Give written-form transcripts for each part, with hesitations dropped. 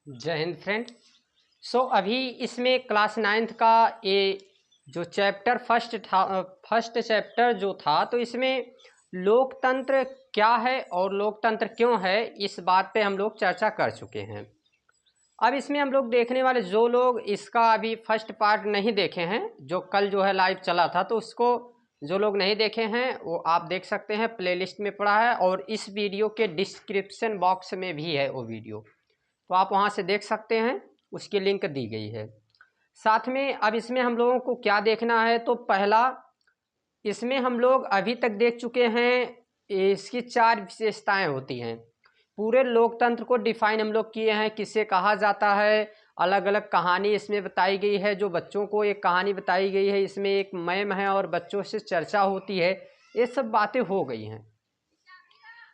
जय हिंद फ्रेंड। अभी इसमें क्लास 9th का ये जो चैप्टर फर्स्ट चैप्टर जो था, तो इसमें लोकतंत्र क्या है और लोकतंत्र क्यों है, इस बात पे हम लोग चर्चा कर चुके हैं। अब इसमें हम लोग देखने वाले, जो लोग इसका अभी फर्स्ट पार्ट नहीं देखे हैं, जो कल जो है लाइव चला था, तो उसको जो लोग नहीं देखे हैं वो आप देख सकते हैं, प्लेलिस्ट में पड़ा है और इस वीडियो के डिस्क्रिप्शन बॉक्स में भी है वो वीडियो, तो आप वहाँ से देख सकते हैं, उसकी लिंक दी गई है। साथ में अब इसमें हम लोगों को क्या देखना है, तो पहला, इसमें हम लोग अभी तक देख चुके हैं, इसकी 4 विशेषताएं होती हैं। पूरे लोकतंत्र को डिफाइन हम लोग किए हैं, किसे कहा जाता है, अलग अलग कहानी इसमें बताई गई है, जो बच्चों को एक कहानी बताई गई है, इसमें एक मैम है और बच्चों से चर्चा होती है, ये सब बातें हो गई हैं।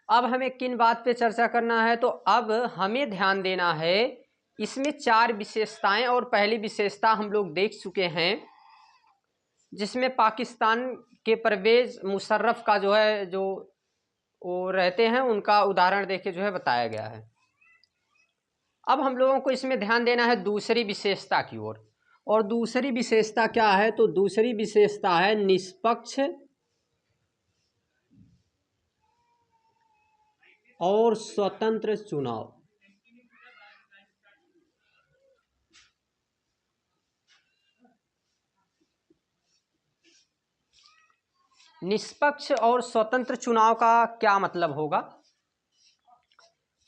अब हमें किन बात पे चर्चा करना है, तो अब हमें ध्यान देना है, इसमें 4 विशेषताएं, और पहली विशेषता हम लोग देख चुके हैं, जिसमें पाकिस्तान के परवेज मुशर्रफ का जो है, जो वो रहते हैं, उनका उदाहरण देके जो है बताया गया है। अब हम लोगों को इसमें ध्यान देना है दूसरी विशेषता की ओर, और दूसरी विशेषता क्या है, तो दूसरी विशेषता है निष्पक्ष और स्वतंत्र चुनाव। निष्पक्ष और स्वतंत्र चुनाव का क्या मतलब होगा,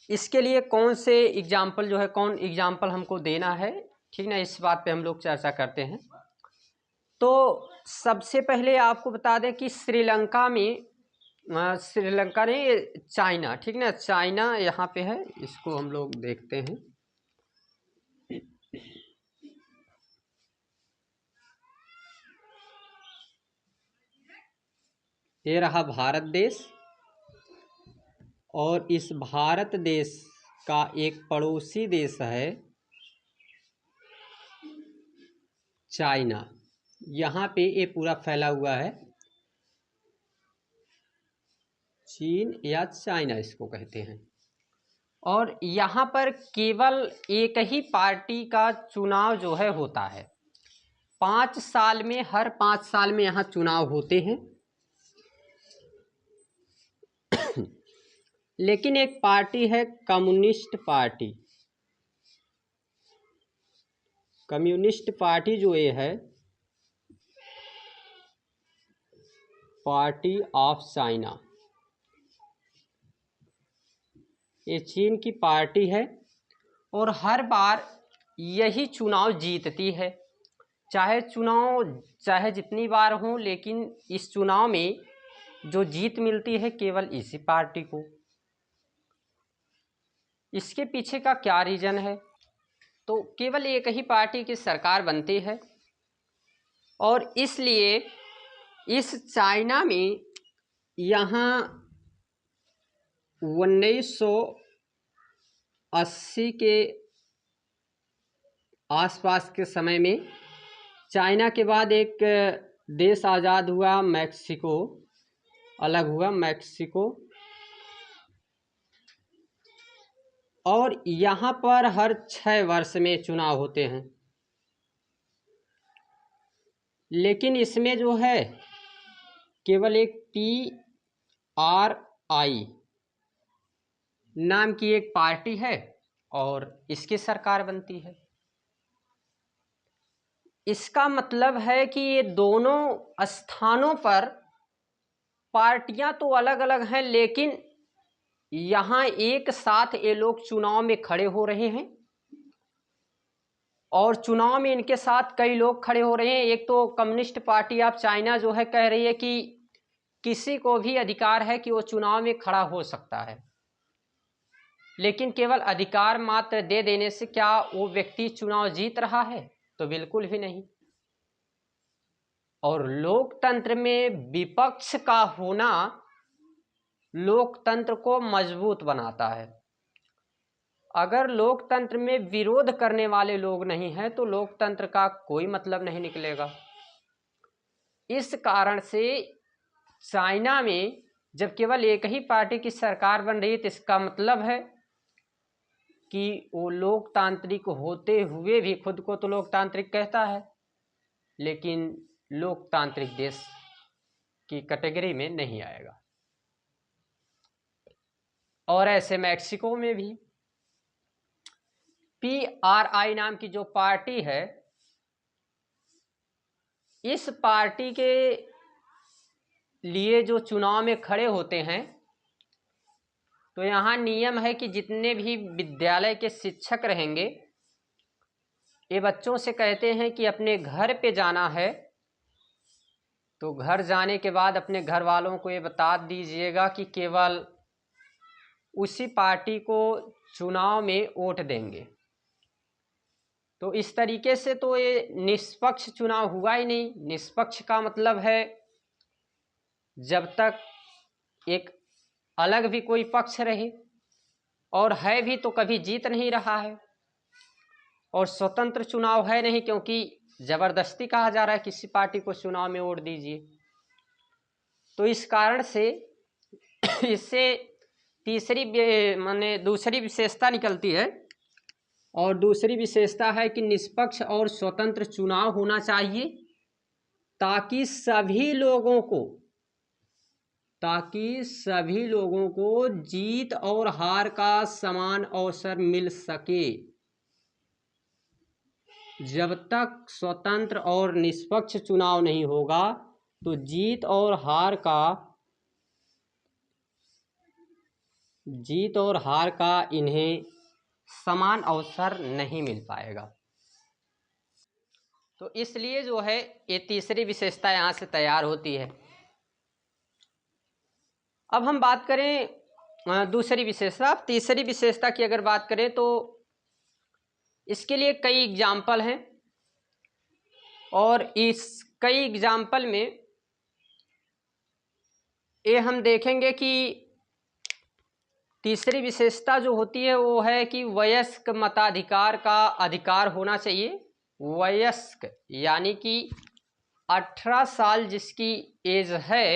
इसके लिए कौन से एग्जाम्पल जो है, कौन एग्जाम्पल हमको देना है, ठीक ना, इस बात पे हम लोग चर्चा करते हैं। तो सबसे पहले आपको बता दें कि श्रीलंका में, श्रीलंका नहीं, चाइना, ठीक ना, चाइना यहाँ पे है, इसको हम लोग देखते हैं। ये रहा भारत देश, और इस भारत देश का एक पड़ोसी देश है चाइना। यहाँ पे ये पूरा फैला हुआ है, चीन या चाइना इसको कहते हैं। और यहाँ पर केवल एक ही पार्टी का चुनाव जो है होता है, 5 साल में, हर 5 साल में यहाँ चुनाव होते हैं। लेकिन एक पार्टी है कम्युनिस्ट पार्टी, कम्युनिस्ट पार्टी जो ये है, पार्टी ऑफ चाइना, ये चीन की पार्टी है, और हर बार यही चुनाव जीतती है। चाहे जितनी बार हो, लेकिन इस चुनाव में जो जीत मिलती है केवल इसी पार्टी को। इसके पीछे का क्या रीजन है, तो केवल एक ही पार्टी की सरकार बनती है, और इसलिए इस चाइना में यहाँ 1980 के आसपास के समय में, चाइना के बाद एक देश आज़ाद हुआ, मैक्सिको अलग हुआ, मैक्सिको, और यहाँ पर हर 6 वर्ष में चुनाव होते हैं। लेकिन इसमें जो है केवल एक PRI नाम की एक पार्टी है, और इसकी सरकार बनती है। इसका मतलब है कि ये दोनों स्थानों पर पार्टियां तो अलग अलग हैं, लेकिन यहाँ एक साथ ये लोग चुनाव में खड़े हो रहे हैं, और चुनाव में इनके साथ कई लोग खड़े हो रहे हैं। एक तो कम्युनिस्ट पार्टी ऑफ चाइना जो है, कह रही है कि किसी को भी अधिकार है कि वो चुनाव में खड़ा हो सकता है, लेकिन केवल अधिकार मात्र दे देने से क्या वो व्यक्ति चुनाव जीत रहा है, तो बिल्कुल भी नहीं। और लोकतंत्र में विपक्ष का होना लोकतंत्र को मजबूत बनाता है। अगर लोकतंत्र में विरोध करने वाले लोग नहीं हैं, तो लोकतंत्र का कोई मतलब नहीं निकलेगा। इस कारण से चाइना में जब केवल एक ही पार्टी की सरकार बन रही है, तो इसका मतलब है कि वो लोकतांत्रिक होते हुए भी खुद को तो लोकतांत्रिक कहता है, लेकिन लोकतांत्रिक देश की कैटेगरी में नहीं आएगा। और ऐसे मैक्सिको में भी PRI नाम की जो पार्टी है, इस पार्टी के लिए जो चुनाव में खड़े होते हैं, तो यहाँ नियम है कि जितने भी विद्यालय के शिक्षक रहेंगे, ये बच्चों से कहते हैं कि अपने घर पे जाना है, तो घर जाने के बाद अपने घर वालों को ये बता दीजिएगा कि केवल उसी पार्टी को चुनाव में वोट देंगे। तो इस तरीके से तो ये निष्पक्ष चुनाव हुआ ही नहीं। निष्पक्ष का मतलब है जब तक एक अलग भी कोई पक्ष रहे, और है भी तो कभी जीत नहीं रहा है, और स्वतंत्र चुनाव है नहीं, क्योंकि जबरदस्ती कहा जा रहा है किसी पार्टी को चुनाव में वोट दीजिए। तो इस कारण से इससे दूसरी विशेषता निकलती है, और दूसरी विशेषता है कि निष्पक्ष और स्वतंत्र चुनाव होना चाहिए, ताकि सभी लोगों को जीत और हार का समान अवसर मिल सके। जब तक स्वतंत्र और निष्पक्ष चुनाव नहीं होगा, तो जीत और हार का इन्हें समान अवसर नहीं मिल पाएगा। तो इसलिए जो है ये तीसरी विशेषता यहाँ से तैयार होती है। अब हम बात करें दूसरी विशेषता। तीसरी विशेषता की अगर बात करें तो इसके लिए कई एग्जाम्पल हैं, और इस कई एग्जाम्पल में ये हम देखेंगे कि तीसरी विशेषता जो होती है वो है कि वयस्क मताधिकार का अधिकार होना चाहिए। वयस्क यानी कि 18 साल जिसकी एज है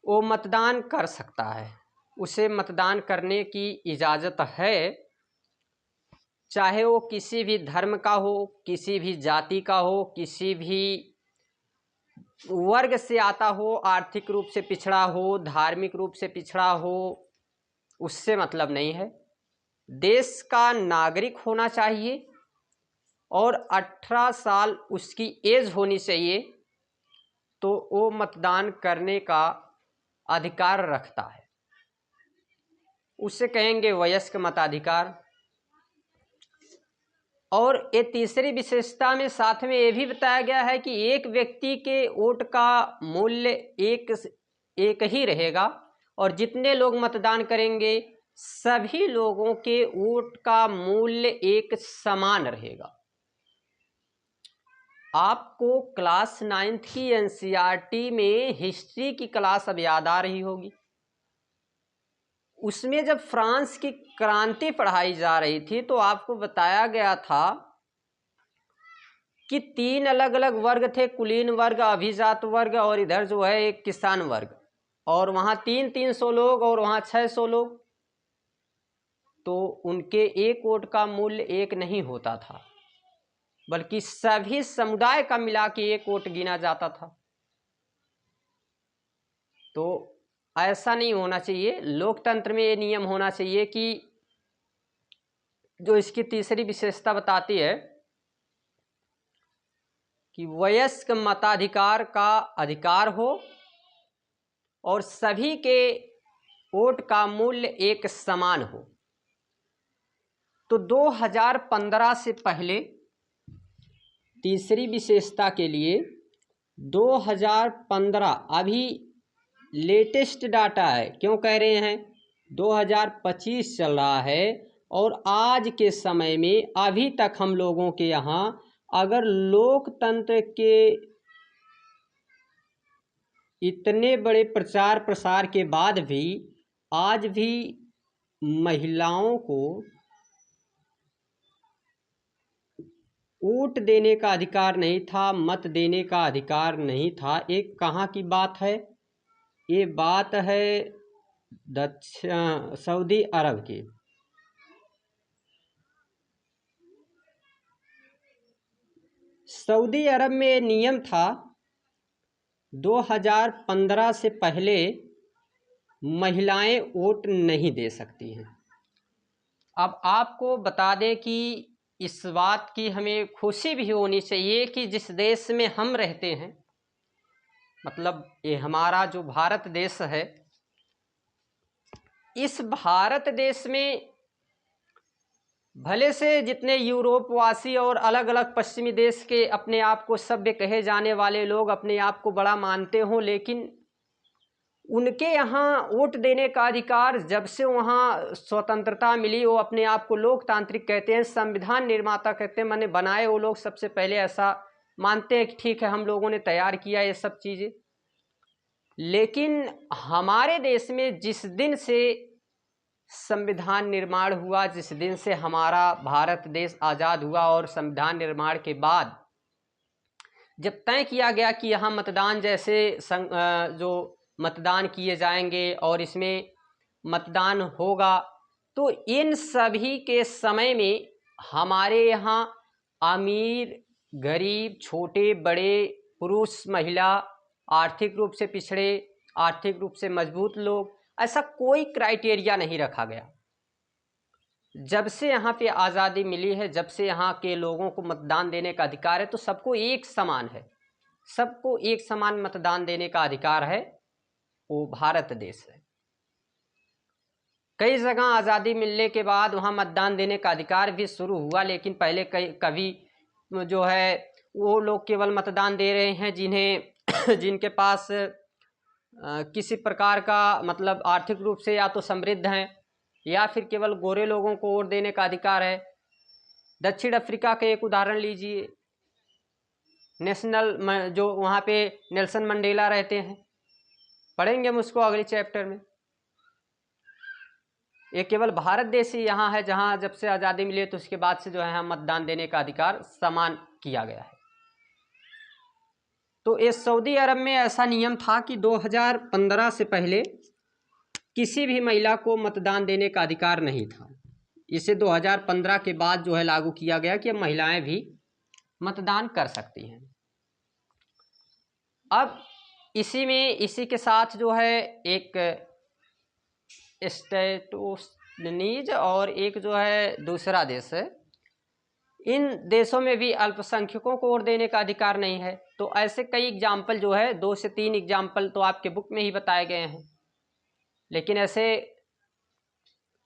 वो मतदान कर सकता है, उसे मतदान करने की इजाज़त है, चाहे वो किसी भी धर्म का हो, किसी भी जाति का हो, किसी भी वर्ग से आता हो, आर्थिक रूप से पिछड़ा हो, धार्मिक रूप से पिछड़ा हो, उससे मतलब नहीं है। देश का नागरिक होना चाहिए और 18 साल उसकी एज होनी चाहिए, तो वो मतदान करने का अधिकार रखता है, उसे कहेंगे वयस्क मताधिकार। और ये तीसरी विशेषता में साथ में ये भी बताया गया है कि एक व्यक्ति के वोट का मूल्य एक ही रहेगा, और जितने लोग मतदान करेंगे सभी लोगों के वोट का मूल्य एक समान रहेगा। आपको क्लास 9th की NCERT में हिस्ट्री की क्लास अब याद आ रही होगी। उसमें जब फ्रांस की क्रांति पढ़ाई जा रही थी तो आपको बताया गया था कि 3 अलग अलग वर्ग थे, कुलीन वर्ग, अभिजात वर्ग, और इधर जो है एक किसान वर्ग, और वहाँ 300 लोग और वहाँ 600 लोग। तो उनके एक वोट का मूल्य एक नहीं होता था, बल्कि सभी समुदाय का मिला के एक वोट गिना जाता था। तो ऐसा नहीं होना चाहिए। लोकतंत्र में ये नियम होना चाहिए कि जो इसकी तीसरी विशेषता बताती है कि वयस्क मताधिकार का अधिकार हो और सभी के वोट का मूल्य एक समान हो। तो 2015 से पहले तीसरी विशेषता के लिए 2015 अभी लेटेस्ट डाटा है। क्यों कह रहे हैं? 2025 चल रहा है, और आज के समय में अभी तक हम लोगों के यहाँ अगर लोकतंत्र के इतने बड़े प्रचार प्रसार के बाद भी आज भी महिलाओं को वोट देने का अधिकार नहीं था, मत देने का अधिकार नहीं था। एक कहाँ की बात है? ये बात है सऊदी अरब की। सऊदी अरब में नियम था 2015 से पहले महिलाएं वोट नहीं दे सकती हैं। अब आपको बता दें कि इस बात की हमें खुशी भी होनी चाहिए कि जिस देश में हम रहते हैं, मतलब ये हमारा जो भारत देश है, इस भारत देश में भले से जितने यूरोपवासी और अलग अलग पश्चिमी देश के अपने आप को सभ्य कहे जाने वाले लोग अपने आप को बड़ा मानते हों, लेकिन उनके यहाँ वोट देने का अधिकार जब से वहाँ स्वतंत्रता मिली, वो अपने आप को लोकतांत्रिक कहते हैं, संविधान निर्माता कहते हैं, माने बनाए वो लोग सबसे पहले ऐसा मानते हैं कि ठीक है हम लोगों ने तैयार किया ये सब चीज़ें। लेकिन हमारे देश में जिस दिन से संविधान निर्माण हुआ, जिस दिन से हमारा भारत देश आज़ाद हुआ और संविधान निर्माण के बाद जब तय किया गया कि यहाँ मतदान जैसे जो मतदान किए जाएंगे और इसमें मतदान होगा, तो इन सभी के समय में हमारे यहाँ अमीर गरीब छोटे बड़े पुरुष महिला आर्थिक रूप से पिछड़े आर्थिक रूप से मजबूत लोग, ऐसा कोई क्राइटेरिया नहीं रखा गया। जब से यहाँ पे आज़ादी मिली है, जब से यहाँ के लोगों को मतदान देने का अधिकार है, तो सबको एक समान है, सबको एक समान मतदान देने का अधिकार है। वो भारत देश है। कई जगह आज़ादी मिलने के बाद वहाँ मतदान देने का अधिकार भी शुरू हुआ, लेकिन पहले कभी जो है वो लोग केवल मतदान दे रहे हैं जिन्हें जिनके पास किसी प्रकार का मतलब आर्थिक रूप से या तो समृद्ध हैं या फिर केवल गोरे लोगों को वोट देने का अधिकार है। दक्षिण अफ्रीका के एक उदाहरण लीजिए, नेशनल जो वहाँ पे नेल्सन मंडेला रहते हैं, पढ़ेंगे हम उसको अगले चैप्टर में। ये केवल भारत देश ही यहाँ है जहाँ जब से आज़ादी मिली तो उसके बाद से जो है हम मतदान देने का अधिकार समान किया गया है। तो ये सऊदी अरब में ऐसा नियम था कि 2015 से पहले किसी भी महिला को मतदान देने का अधिकार नहीं था। इसे 2015 के बाद जो है लागू किया गया कि अब महिलाएं भी मतदान कर सकती हैं। अब इसी के साथ जो है एक स्टेटोनीज और एक जो है दूसरा देश है, इन देशों में भी अल्पसंख्यकों को वोट देने का अधिकार नहीं है। तो ऐसे कई एग्जाम्पल जो है 2 से 3 एग्जाम्पल तो आपके बुक में ही बताए गए हैं, लेकिन ऐसे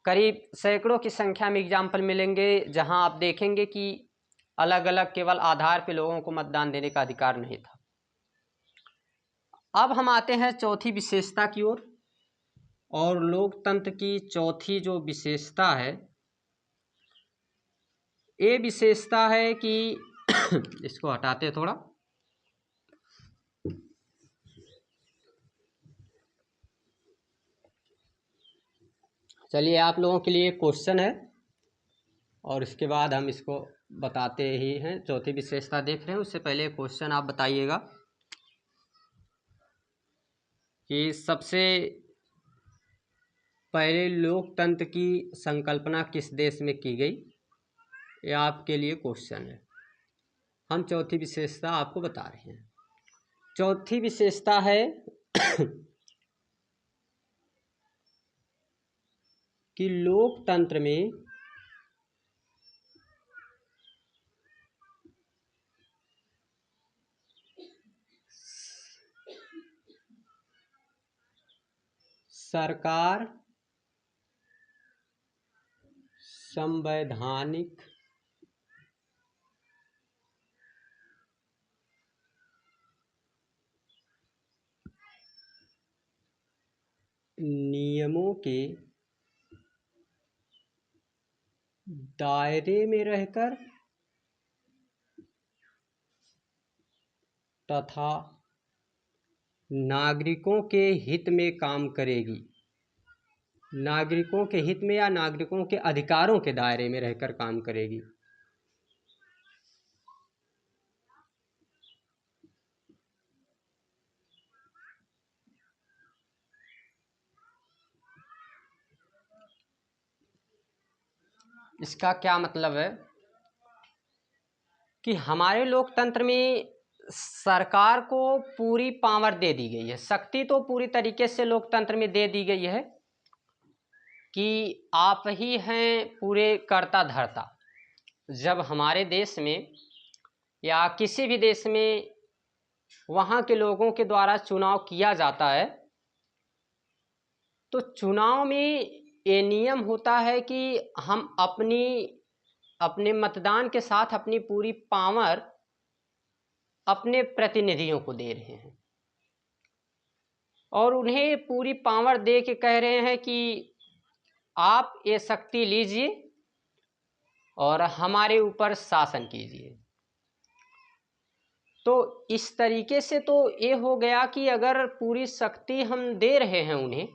करीब सैकड़ों की संख्या में एग्जाम्पल मिलेंगे जहां आप देखेंगे कि अलग अलग केवल आधार पे लोगों को मतदान देने का अधिकार नहीं था। अब हम आते हैं चौथी विशेषता की ओर, और लोकतंत्र की चौथी जो विशेषता है, ये विशेषता है कि इसको हटाते थोड़ा, चलिए आप लोगों के लिए क्वेश्चन है और इसके बाद हम इसको बताते ही हैं। चौथी विशेषता देख रहे हैं, उससे पहले क्वेश्चन आप बताइएगा कि सबसे पहले लोकतंत्र की संकल्पना किस देश में की गई। ये आपके लिए क्वेश्चन है। हम चौथी विशेषता आपको बता रहे हैं। चौथी विशेषता है कि लोकतंत्र में सरकार संवैधानिक नियमों के दायरे में रहकर तथा नागरिकों के हित में काम करेगी। नागरिकों के हित में या नागरिकों के अधिकारों के दायरे में रहकर काम करेगी। इसका क्या मतलब है कि हमारे लोकतंत्र में सरकार को पूरी पावर दे दी गई है, शक्ति तो पूरी तरीके से लोकतंत्र में दे दी गई है कि आप ही हैं पूरे कर्ता धर्ता। जब हमारे देश में या किसी भी देश में वहाँ के लोगों के द्वारा चुनाव किया जाता है तो चुनाव में ये नियम होता है कि हम अपने मतदान के साथ अपनी पूरी पावर अपने प्रतिनिधियों को दे रहे हैं और उन्हें पूरी पावर दे के कह रहे हैं कि आप ये शक्ति लीजिए और हमारे ऊपर शासन कीजिए। तो इस तरीके से तो ये हो गया कि अगर पूरी शक्ति हम दे रहे हैं उन्हें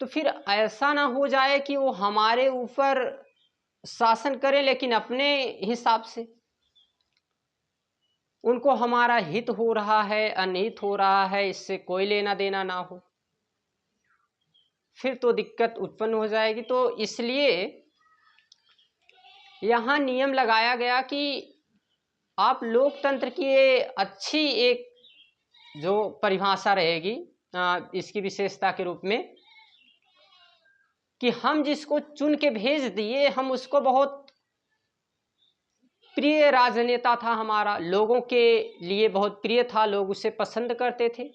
तो फिर ऐसा ना हो जाए कि वो हमारे ऊपर शासन करें लेकिन अपने हिसाब से, उनको हमारा हित हो रहा है अनहित हो रहा है इससे कोई लेना देना ना हो, फिर तो दिक्कत उत्पन्न हो जाएगी। तो इसलिए यहाँ नियम लगाया गया कि आप लोकतंत्र की अच्छी एक जो परिभाषा रहेगी इसकी विशेषता के रूप में कि हम जिसको चुन के भेज दिए हम उसको बहुत प्रिय राजनेता था, हमारा लोगों के लिए बहुत प्रिय था, लोग उसे पसंद करते थे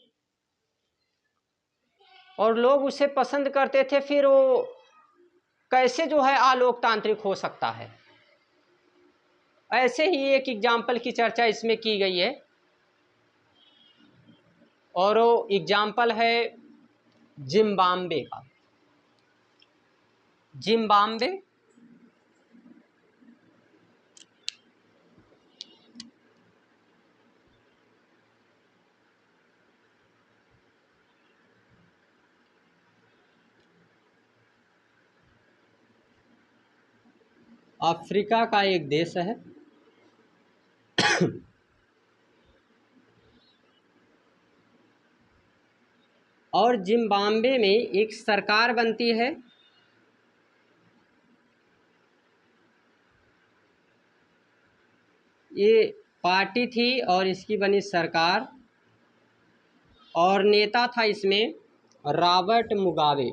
और लोग उसे पसंद करते थे, फिर वो कैसे जो है अलोकतांत्रिक हो सकता है। ऐसे ही एक एग्जाम्पल की चर्चा इसमें की गई है और वो एग्जाम्पल है जिम्बाब्वे का। जिम्बाब्वे अफ्रीका का एक देश है और जिम्बाब्वे में एक सरकार बनती है ये पार्टी थी और इसकी बनी सरकार और नेता था इसमें रॉबर्ट मुगाबे।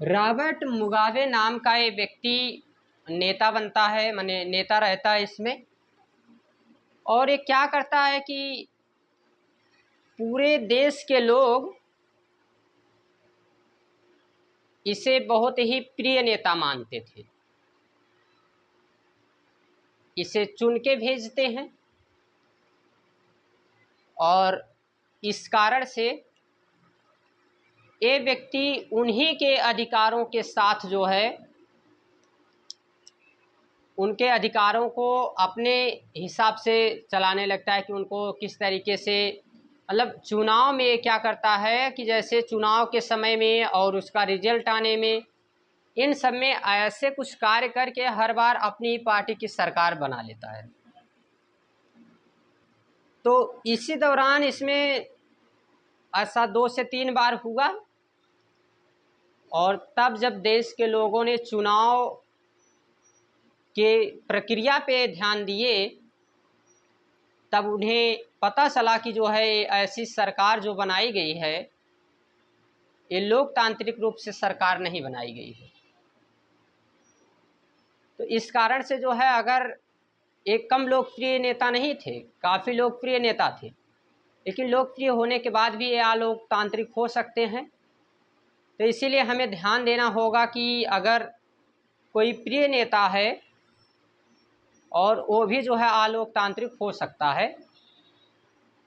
रॉबर्ट मुगाबे नाम का ये व्यक्ति नेता बनता है, माने नेता रहता है इसमें और ये क्या करता है कि पूरे देश के लोग इसे बहुत ही प्रिय नेता मानते थे, इसे चुन के भेजते हैं और इस कारण से ये व्यक्ति उन्हीं के अधिकारों के साथ जो है उनके अधिकारों को अपने हिसाब से चलाने लगता है कि उनको किस तरीके से, मतलब चुनाव में क्या करता है कि जैसे चुनाव के समय में और उसका रिजल्ट आने में इन सब में ऐसे कुछ कार्य करके हर बार अपनी पार्टी की सरकार बना लेता है। तो इसी दौरान इसमें ऐसा 2 से 3 बार हुआ और तब जब देश के लोगों ने चुनाव के प्रक्रिया पे ध्यान दिए तब उन्हें पता चला कि जो है ऐसी सरकार जो बनाई गई है ये लोकतांत्रिक रूप से सरकार नहीं बनाई गई है। तो इस कारण से जो है अगर एक कम लोकप्रिय नेता नहीं थे, काफ़ी लोकप्रिय नेता थे, लेकिन लोकप्रिय होने के बाद भी ये अलोकतांत्रिक हो सकते हैं। तो इसीलिए हमें ध्यान देना होगा कि अगर कोई प्रिय नेता है और वो भी जो है अलोकतांत्रिक हो सकता है,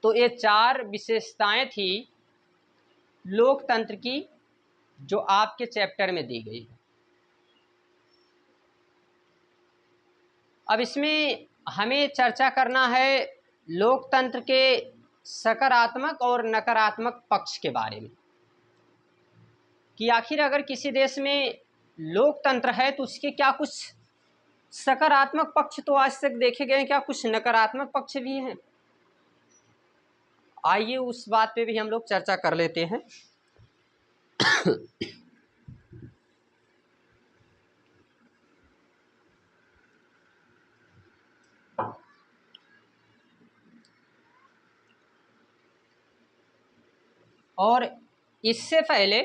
तो ये 4 विशेषताएं थी लोकतंत्र की जो आपके चैप्टर में दी गई है। अब इसमें हमें चर्चा करना है लोकतंत्र के सकारात्मक और नकारात्मक पक्ष के बारे में कि आखिर अगर किसी देश में लोकतंत्र है तो उसके क्या कुछ सकारात्मक पक्ष तो आज तक देखे गए हैं, क्या कुछ नकारात्मक पक्ष भी हैं। आइए उस बात पे भी हम लोग चर्चा कर लेते हैं। और इससे पहले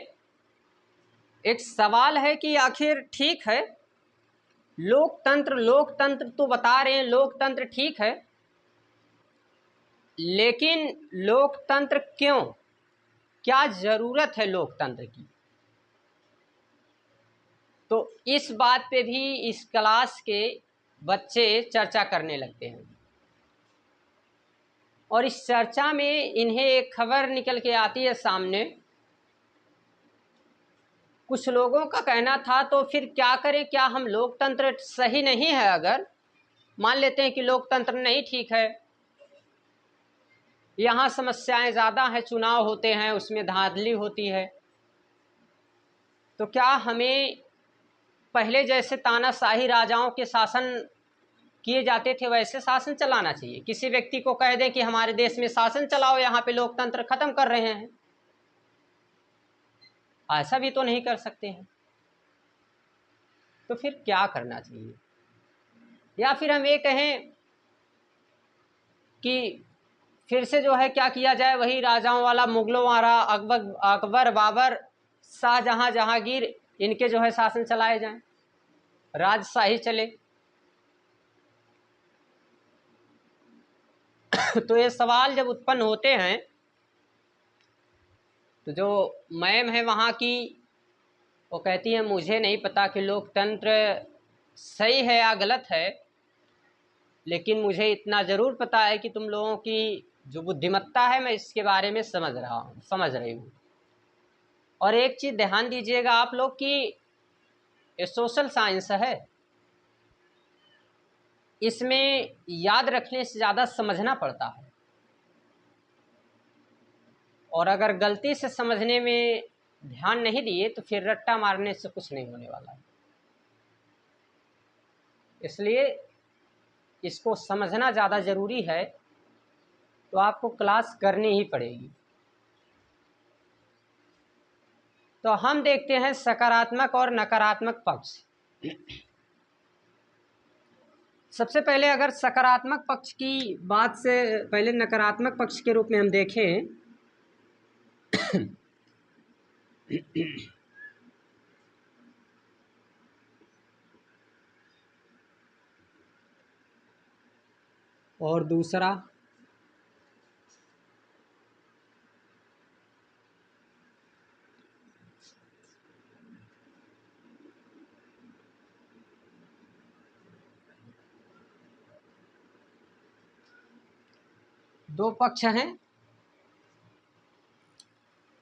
एक सवाल है कि आखिर ठीक है, लोकतंत्र लोकतंत्र तो बता रहे हैं, लोकतंत्र ठीक है, लेकिन लोकतंत्र क्यों, क्या जरूरत है लोकतंत्र की? तो इस बात पे भी इस क्लास के बच्चे चर्चा करने लगते हैं, और इस चर्चा में इन्हें एक खबर निकल के आती है सामने। कुछ लोगों का कहना था तो फिर क्या करें, क्या हम लोकतंत्र सही नहीं है? अगर मान लेते हैं कि लोकतंत्र नहीं ठीक है, यहाँ समस्याएं ज़्यादा हैं, चुनाव होते हैं उसमें धांधली होती है, तो क्या हमें पहले जैसे तानाशाही राजाओं के शासन किए जाते थे वैसे शासन चलाना चाहिए? किसी व्यक्ति को कह दें कि हमारे देश में शासन चलाओ, यहाँ पे लोकतंत्र खत्म कर रहे हैं, ऐसा भी तो नहीं कर सकते हैं। तो फिर क्या करना चाहिए? या फिर हम ये कहें कि फिर से जो है क्या किया जाए, वही राजाओं वाला, मुगलों वाला, अकबर बाबर, शाहजहां जहांगीर, इनके जो है शासन चलाए जाएं, राजशाही चले। तो ये सवाल जब उत्पन्न होते हैं तो जो मैम है वहाँ की, वो कहती है मुझे नहीं पता कि लोकतंत्र सही है या गलत है, लेकिन मुझे इतना ज़रूर पता है कि तुम लोगों की जो बुद्धिमत्ता है मैं इसके बारे में समझ रही हूँ। और एक चीज़ ध्यान दीजिएगा आप लोग कि ये सोशल साइंस है, इसमें याद रखने से ज़्यादा समझना पड़ता है, और अगर गलती से समझने में ध्यान नहीं दिए तो फिर रट्टा मारने से कुछ नहीं होने वाला है। इसलिए इसको समझना ज़्यादा ज़रूरी है, तो आपको क्लास करनी ही पड़ेगी। तो हम देखते हैं सकारात्मक और नकारात्मक पक्ष। सबसे पहले अगर सकारात्मक पक्ष की बात से पहले नकारात्मक पक्ष के रूप में हम देखें और दूसरा दो पक्ष हैं,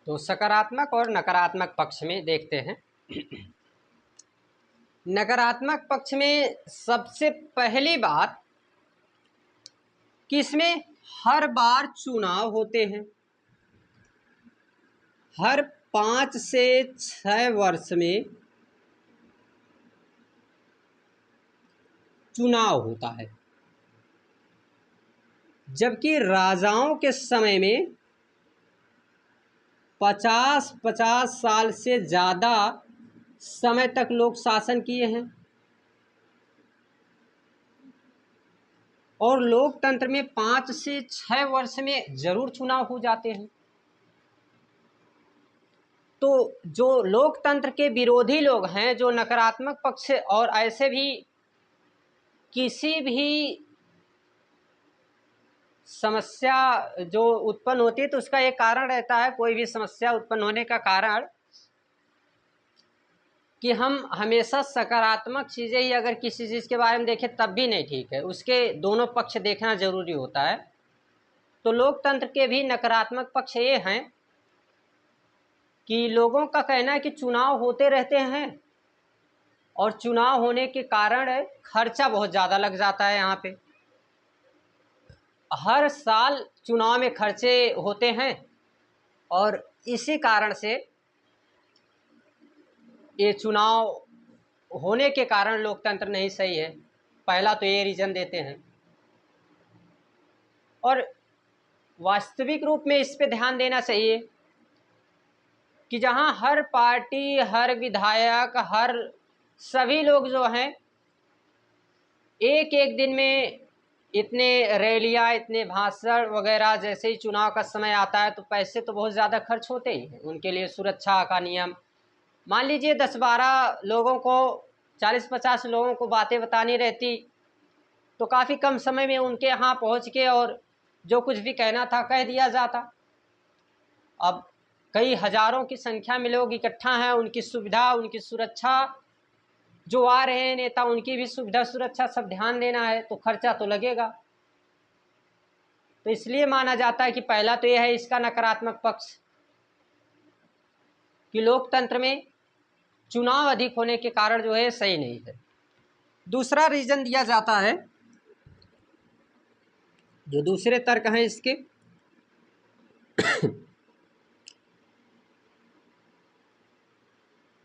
तो सकारात्मक और नकारात्मक पक्ष में देखते हैं। नकारात्मक पक्ष में सबसे पहली बात कि इसमें हर बार चुनाव होते हैं, हर 5 से 6 वर्ष में चुनाव होता है, जबकि राजाओं के समय में 50-50 साल से ज़्यादा समय तक लोग शासन किए हैं, और लोकतंत्र में 5 से 6 वर्ष में ज़रूर चुनाव हो जाते हैं। तो जो लोकतंत्र के विरोधी लोग हैं, जो नकारात्मक पक्ष और ऐसे भी किसी भी समस्या जो उत्पन्न होती है तो उसका एक कारण रहता है, कोई भी समस्या उत्पन्न होने का कारण कि हम हमेशा सकारात्मक चीज़ें ही अगर किसी चीज़ के बारे में देखें तब भी नहीं ठीक है, उसके दोनों पक्ष देखना ज़रूरी होता है। तो लोकतंत्र के भी नकारात्मक पक्ष ये हैं कि लोगों का कहना है कि चुनाव होते रहते हैं, और चुनाव होने के कारण खर्चा बहुत ज़्यादा लग जाता है। यहाँ पे हर साल चुनाव में खर्चे होते हैं, और इसी कारण से ये चुनाव होने के कारण लोकतंत्र नहीं सही है। पहला तो ये रीज़न देते हैं, और वास्तविक रूप में इस पे ध्यान देना चाहिए कि जहां हर पार्टी, हर विधायक, हर सभी लोग जो हैं एक एक दिन में इतने रैलियां, इतने भाषण वगैरह, जैसे ही चुनाव का समय आता है तो पैसे तो बहुत ज़्यादा खर्च होते ही हैं उनके लिए। सुरक्षा का नियम, मान लीजिए 10-12 लोगों को, 40-50 लोगों को बातें बतानी रहती तो काफ़ी कम समय में उनके यहाँ पहुँच के और जो कुछ भी कहना था कह दिया जाता। अब कई हज़ारों की संख्या में लोग इकट्ठा हैं, उनकी सुविधा, उनकी सुरक्षा, जो आ रहे हैं नेता, उनकी भी सुविधा सुरक्षा सब ध्यान देना है तो खर्चा तो लगेगा। तो इसलिए माना जाता है कि पहला तो यह है इसका नकारात्मक पक्ष कि लोकतंत्र में चुनाव अधिक होने के कारण जो है सही नहीं है। दूसरा रीज़न दिया जाता है, जो दूसरे तर्क हैं इसके,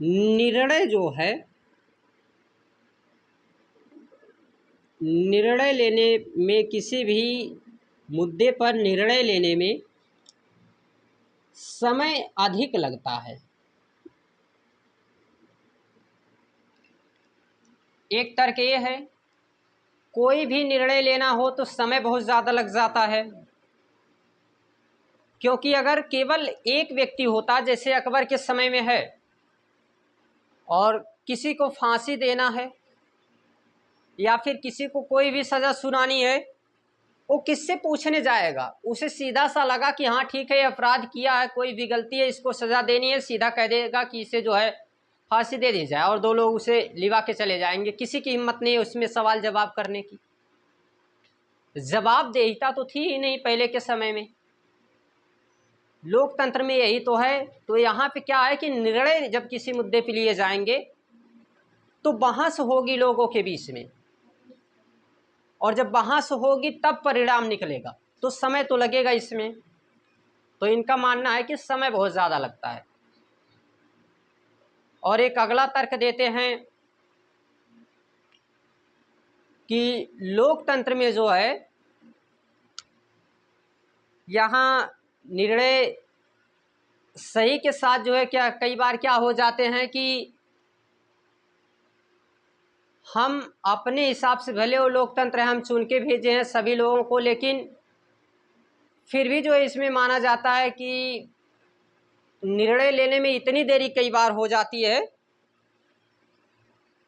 निर्णय जो है, निर्णय लेने में, किसी भी मुद्दे पर निर्णय लेने में समय अधिक लगता है। एक तर्क ये है, कोई भी निर्णय लेना हो तो समय बहुत ज़्यादा लग जाता है, क्योंकि अगर केवल एक व्यक्ति होता जैसे अकबर के समय में है और किसी को फांसी देना है या फिर किसी को कोई भी सज़ा सुनानी है, वो किससे पूछने जाएगा? उसे सीधा सा लगा कि हाँ ठीक है, ये अपराध किया है, कोई भी गलती है, इसको सज़ा देनी है, सीधा कह देगा कि इसे जो है फांसी दे दी जाए और 2 लोग उसे लिवा के चले जाएंगे। किसी की हिम्मत नहीं है उसमें सवाल जवाब करने की। जवाबदेहिता तो थी ही नहीं पहले के समय में। लोकतंत्र में यही तो है। तो यहाँ पे क्या है कि निर्णय जब किसी मुद्दे पे लिए जाएंगे तो बहस होगी लोगों के बीच में, और जब बहस होगी तब परिणाम निकलेगा, तो समय तो लगेगा इसमें। तो इनका मानना है कि समय बहुत ज़्यादा लगता है। और एक अगला तर्क देते हैं कि लोकतंत्र में जो है यहाँ निर्णय सही के साथ जो है क्या कई बार क्या हो जाते हैं कि हम अपने हिसाब से, भले वो लोकतंत्र है, हम चुन के भेजे हैं सभी लोगों को, लेकिन फिर भी जो है इसमें माना जाता है कि निर्णय लेने में इतनी देरी कई बार हो जाती है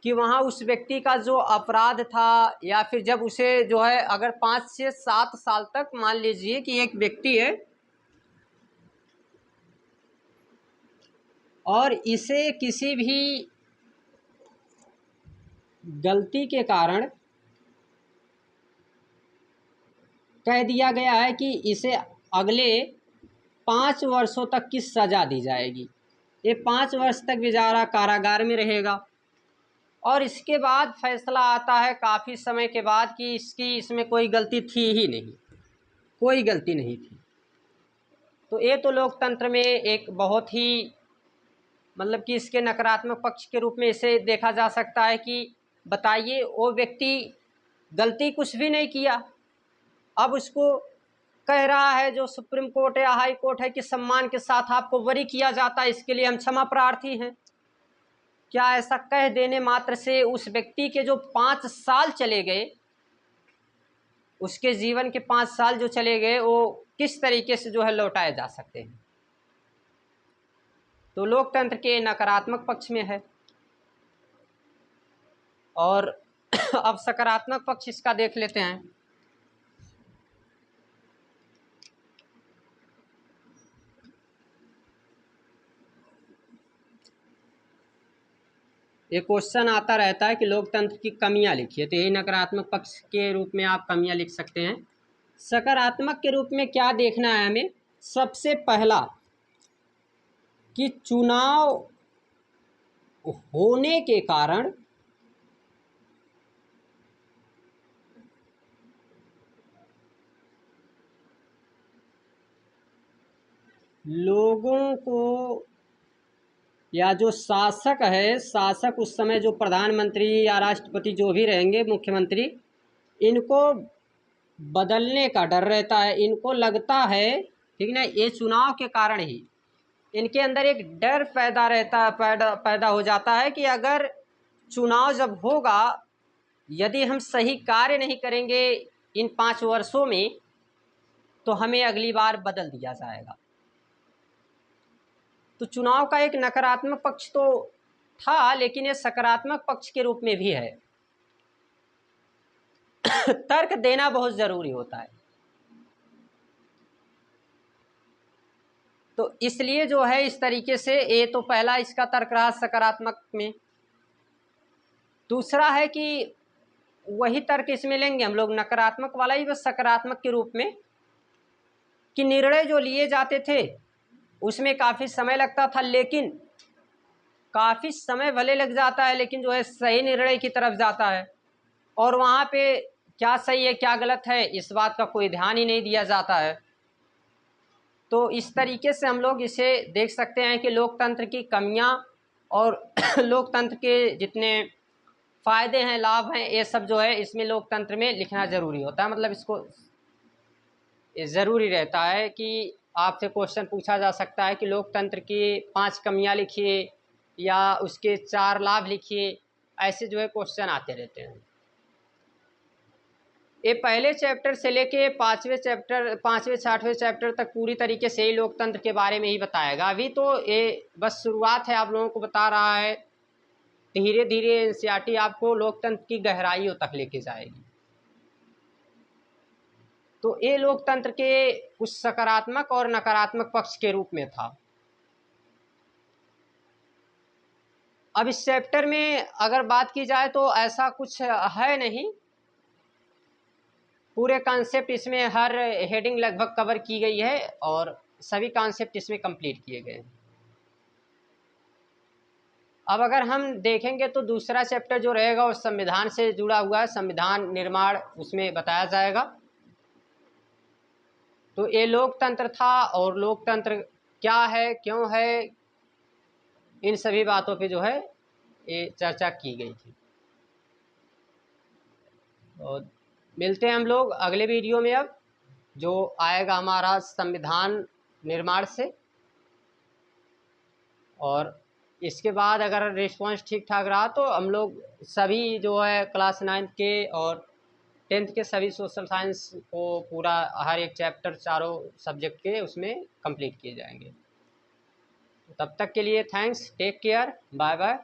कि वहाँ उस व्यक्ति का जो अपराध था, या फिर जब उसे जो है अगर 5 से 7 साल तक, मान लीजिए कि एक व्यक्ति है और इसे किसी भी गलती के कारण कह दिया गया है कि इसे अगले 5 वर्षों तक की सज़ा दी जाएगी, ये 5 वर्ष तक बेचारा कारागार में रहेगा, और इसके बाद फैसला आता है काफ़ी समय के बाद कि इसमें कोई गलती थी ही नहीं, कोई गलती नहीं थी। तो ये तो लोकतंत्र में एक बहुत ही, मतलब कि इसके नकारात्मक पक्ष के रूप में इसे देखा जा सकता है कि बताइए वो व्यक्ति गलती कुछ भी नहीं किया, अब उसको कह रहा है जो सुप्रीम कोर्ट या हाई कोर्ट है कि सम्मान के साथ आपको बरी किया जाता है, इसके लिए हम क्षमा प्रार्थी हैं। क्या ऐसा कह देने मात्र से उस व्यक्ति के जो 5 साल चले गए, उसके जीवन के 5 साल जो चले गए, वो किस तरीके से जो है लौटाए जा सकते हैं? तो लोकतंत्र के नकारात्मक पक्ष में है। और अब सकारात्मक पक्ष इसका देख लेते हैं। एक क्वेश्चन आता रहता है कि लोकतंत्र की कमियां लिखिए, तो यही नकारात्मक पक्ष के रूप में आप कमियां लिख सकते हैं। सकारात्मक के रूप में क्या देखना है हमें? सबसे पहला कि चुनाव होने के कारण लोगों को, या जो शासक है, शासक उस समय जो प्रधानमंत्री या राष्ट्रपति जो भी रहेंगे, मुख्यमंत्री, इनको बदलने का डर रहता है। इनको लगता है, ठीक ना, ये चुनाव के कारण ही इनके अंदर एक डर पैदा हो जाता है कि अगर चुनाव जब होगा, यदि हम सही कार्य नहीं करेंगे इन 5 वर्षों में, तो हमें अगली बार बदल दिया जाएगा। तो चुनाव का एक नकारात्मक पक्ष तो था, लेकिन ये सकारात्मक पक्ष के रूप में भी है। तर्क देना बहुत ज़रूरी होता है। तो इसलिए जो है इस तरीके से, ये तो पहला इसका तर्क रहा सकारात्मक में। दूसरा है कि वही तर्क इसमें लेंगे हम लोग नकारात्मक वाला ही, बस सकारात्मक के रूप में, कि निर्णय जो लिए जाते थे उसमें काफ़ी समय लगता था, लेकिन काफ़ी समय भले लग जाता है लेकिन जो है सही निर्णय की तरफ जाता है। और वहाँ पे क्या सही है क्या गलत है इस बात का कोई ध्यान ही नहीं दिया जाता है। तो इस तरीके से हम लोग इसे देख सकते हैं कि लोकतंत्र की कमियां और लोकतंत्र के जितने फ़ायदे हैं, लाभ हैं, ये सब जो है इसमें लोकतंत्र में लिखना ज़रूरी होता है। मतलब इसको ज़रूरी रहता है कि आपसे क्वेश्चन पूछा जा सकता है कि लोकतंत्र की 5 कमियां लिखिए या उसके 4 लाभ लिखिए, ऐसे जो है क्वेश्चन आते रहते हैं। ये पहले चैप्टर से लेके 5वें 6वें चैप्टर तक पूरी तरीके से ही लोकतंत्र के बारे में ही बताएगा। अभी तो ये बस शुरुआत है, आप लोगों को बता रहा है। धीरे धीरे एनसीईआरटी आपको लोकतंत्र की गहराइयों तक लेके जाएगी। तो ये लोकतंत्र के कुछ सकारात्मक और नकारात्मक पक्ष के रूप में था। अब इस चैप्टर में अगर बात की जाए तो ऐसा कुछ है नहीं, पूरे कॉन्सेप्ट इसमें हर हेडिंग लगभग कवर की गई है और सभी कॉन्सेप्ट इसमें कंप्लीट किए गए हैं। अब अगर हम देखेंगे तो दूसरा चैप्टर जो रहेगा वो संविधान से जुड़ा हुआ है, संविधान निर्माण उसमें बताया जाएगा। तो ये लोकतंत्र था और लोकतंत्र क्या है, क्यों है, इन सभी बातों पे जो है ये चर्चा की गई थी। और मिलते हैं हम लोग अगले वीडियो में, अब जो आएगा हमारा संविधान निर्माण से। और इसके बाद अगर रिस्पॉन्स ठीक ठाक रहा तो हम लोग सभी जो है क्लास 9th के और 10th के सभी सोशल साइंस को पूरा हर एक चैप्टर चारों सब्जेक्ट के उसमें कंप्लीट किए जाएंगे। तब तक के लिए thanks, take care, bye bye.